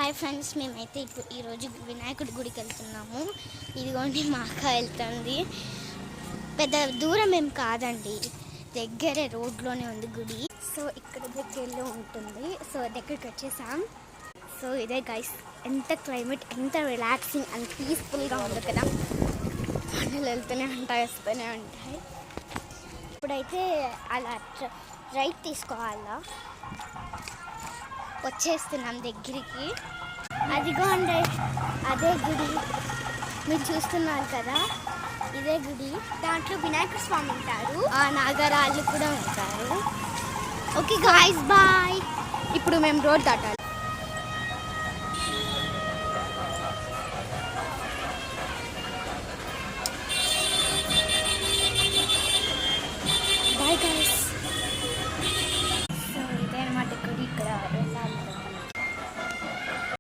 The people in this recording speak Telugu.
హాయ్ ఫ్రెండ్స్, మేమైతే ఇప్పుడు ఈరోజు వినాయకుడి గుడికి వెళ్తున్నాము. ఇదిగోండి మా అక్క వెళ్తుంది. పెద్ద దూరం ఏం కాదండి, దగ్గరే రోడ్లోనే ఉంది గుడి. సో ఇక్కడ దగ్గరలో ఉంటుంది. సో దగ్గరికి వచ్చేసాం. సో ఇదే గైస్, ఎంత క్లైమేట్, ఎంత రిలాక్సింగ్ అండ్ పీస్ఫుల్గా ఉంది కదా. పనులు వెళ్తూనే ఉంటాయి, వస్తూనే ఉంటాయి. ఇప్పుడైతే అలా రైట్ తీసుకోవాలా, వచ్చేస్తున్నాం దగ్గరికి. అదిగోండి అదే గుడి, మీరు చూస్తున్నారు కదా, ఇదే గుడి. దాంట్లో వినాయక స్వామి ఉంటారు, ఆ నాగరాళ్ళు కూడా ఉంటారు. Okay guys, bye. ఇప్పుడు మేము రోడ్ దాటాలి.